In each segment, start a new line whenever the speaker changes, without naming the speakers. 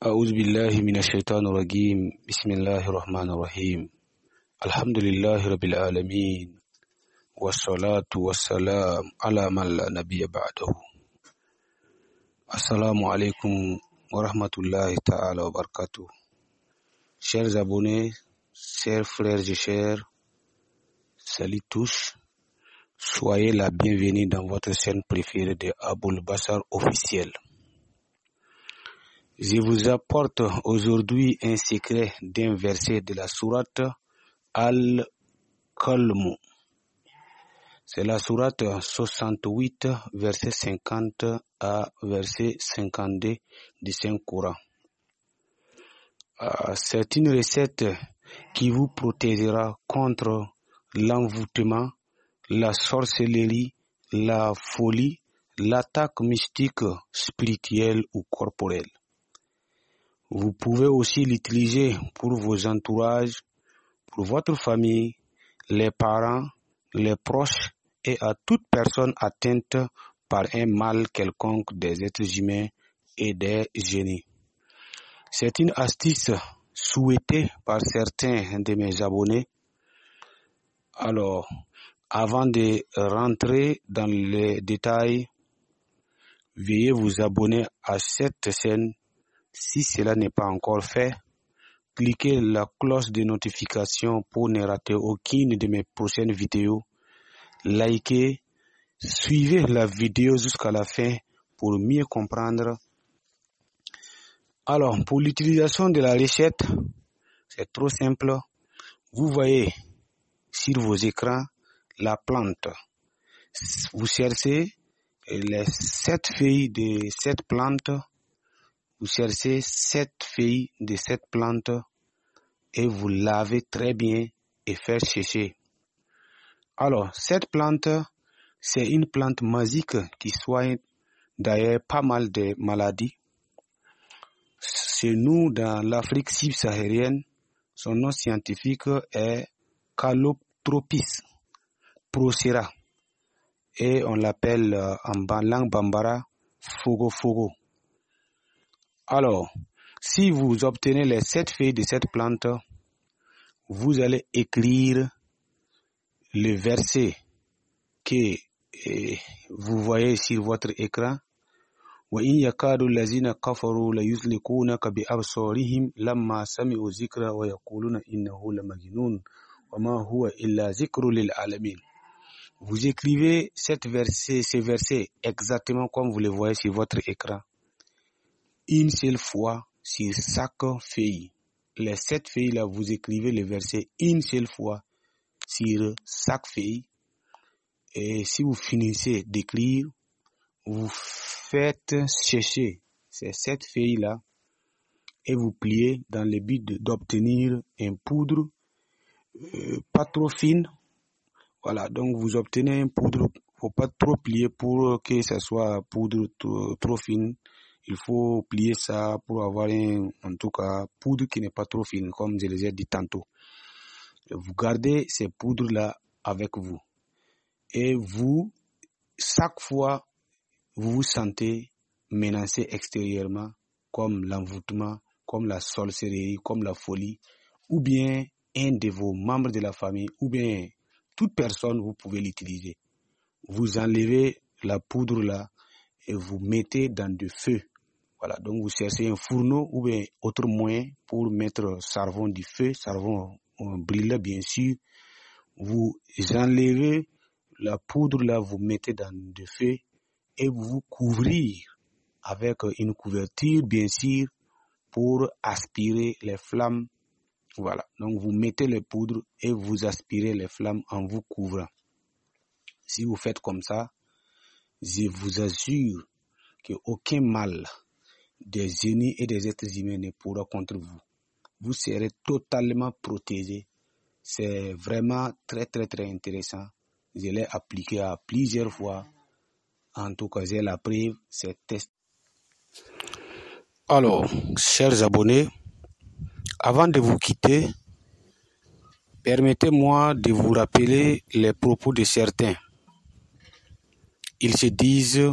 أعوذ بالله من الشيطان الرجيم بسم الله الرحمن الرحيم الحمد لله رب العالمين والصلاة والسلام على من لا نبي بعده. Assalamu alaikum wa rahmatullahi ta'ala wa barakatuh. Chers abonnés, chers frères et chers, salut tous. Soyez la bienvenue dans votre chaîne préférée de Aboul Bassar officiel. Je vous apporte aujourd'hui un secret d'un verset de la sourate Al-Qalm. C'est la sourate 68, verset 50 à verset 52 du Saint-Coran. C'est une recette qui vous protégera contre l'envoûtement, la sorcellerie, la folie, l'attaque mystique, spirituelle ou corporelle. Vous pouvez aussi l'utiliser pour vos entourages, pour votre famille, les parents, les proches et à toute personne atteinte par un mal quelconque des êtres humains et des génies. C'est une astuce souhaitée par certains de mes abonnés. Alors, avant de rentrer dans les détails, veuillez vous abonner à cette chaîne. Si cela n'est pas encore fait, cliquez la cloche de notification pour ne rater aucune de mes prochaines vidéos. Likez, suivez la vidéo jusqu'à la fin pour mieux comprendre. Alors, pour l'utilisation de la recette, c'est trop simple. Vous voyez sur vos écrans la plante. Vous cherchez les 7 feuilles de cette plante. Vous cherchez 7 feuilles de cette plante et vous lavez très bien et faites sécher. Alors, cette plante, c'est une plante magique qui soigne d'ailleurs pas mal de maladies. Chez nous, dans l'Afrique subsaharienne, son nom scientifique est Calotropis procera et on l'appelle en langue bambara Fogo Fogo. Alors, si vous obtenez les 7 feuilles de cette plante, vous allez écrire le verset que vous voyez sur votre écran. وَإِنْ يَكَادُ الَّذِينَ كَفَرُوا لَيُزْلِقُونَكَ بِأَبْصَارِهِمْ لَمَّا سَمِعُوا الذِّكْرَ وَيَقُولُونَ إِنَّهُ لَمَجْنُونٌ وَمَا هُوَ إِلَّا ذِكْرٌ لِلْعَالَمِينَ. Vous écrivez ce verset exactement comme vous le voyez sur votre écran. Une seule fois sur chaque feuille. Les 7 feuilles là, vous écrivez le verset une seule fois sur chaque feuille. Et si vous finissez d'écrire, vous faites sécher ces 7 feuilles là et vous pliez dans le but d'obtenir une poudre pas trop fine. Voilà, donc vous obtenez une poudre, faut pas trop plier pour que ça soit poudre trop fine. Il faut plier ça pour avoir en tout cas, poudre qui n'est pas trop fine, comme je les ai dit tantôt. Vous gardez ces poudres-là avec vous. Et vous, chaque fois, vous vous sentez menacé extérieurement, comme l'envoûtement, comme la sorcellerie, comme la folie, ou bien un de vos membres de la famille, ou bien toute personne, vous pouvez l'utiliser. Vous enlevez la poudre-là et vous mettez dans du feu. Voilà, donc vous cherchez un fourneau ou bien autre moyen pour mettre charbon du feu, charbon brûlé bien sûr. Vous enlevez la poudre là, vous mettez dans du feu et vous couvrez avec une couverture bien sûr pour aspirer les flammes. Voilà, donc vous mettez les poudres et vous aspirez les flammes en vous couvrant. Si vous faites comme ça, je vous assure qu'aucun mal des génies et des êtres humains ne pourra contre vous. Vous serez totalement protégé. C'est vraiment très très très intéressant. Je l'ai appliqué à plusieurs fois. En tout cas, j'ai la preuve, c'est test. Alors, chers abonnés, avant de vous quitter, permettez-moi de vous rappeler les propos de certains. Ils se disent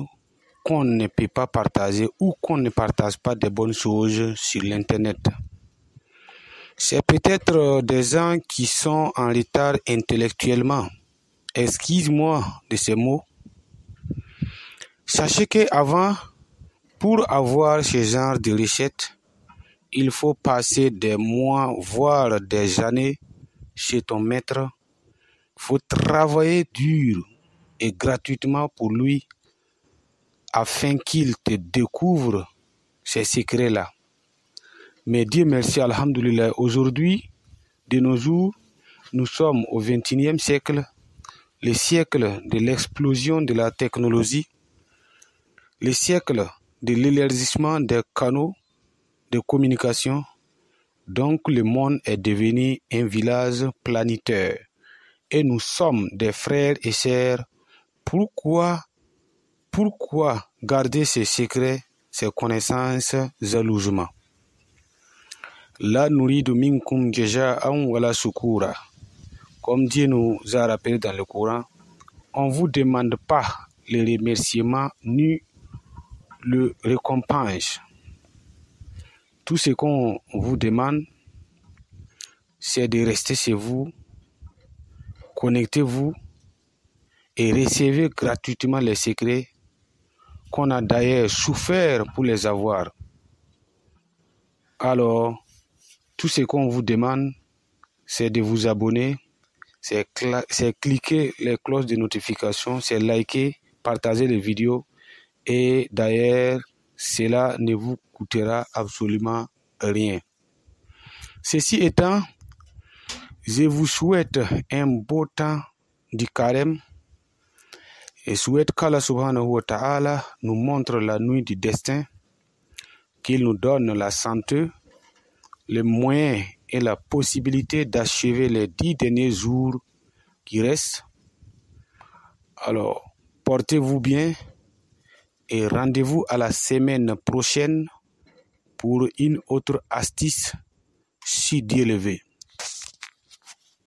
qu'on ne peut pas partager ou qu'on ne partage pas de bonnes choses sur l'Internet. C'est peut-être des gens qui sont en retard intellectuellement. Excuse-moi de ces mots. Sachez qu'avant, pour avoir ce genre de recettes, il faut passer des mois, voire des années chez ton maître. Il faut travailler dur et gratuitement pour lui afin qu'il te découvre ces secrets-là. Mais Dieu merci, alhamdoulilah, aujourd'hui, de nos jours, nous sommes au XXIe siècle, le siècle de l'explosion de la technologie, le siècle de l'élargissement des canaux de communication. Donc le monde est devenu un village planétaire et nous sommes des frères et sœurs. Pourquoi garder ces secrets, ces connaissances jalousement? La nourridu minkum jaza'an wala shukura. Comme Dieu nous a rappelé dans le Coran, on ne vous demande pas le remerciement ni le récompense. Tout ce qu'on vous demande, c'est de rester chez vous, connectez-vous et recevez gratuitement les secrets qu'on a d'ailleurs souffert pour les avoir. Alors, tout ce qu'on vous demande, c'est de vous abonner, c'est cliquer les cloches de notification, c'est liker, partager les vidéos et d'ailleurs, cela ne vous coûtera absolument rien. Ceci étant, je vous souhaite un beau temps du carême et souhaite qu'Allah subhanahu wa ta'ala nous montre la nuit du destin, qu'il nous donne la santé, les moyens et la possibilité d'achever les 10 derniers jours qui restent. Alors, portez-vous bien et rendez-vous à la semaine prochaine pour une autre astuce si Dieu le veut.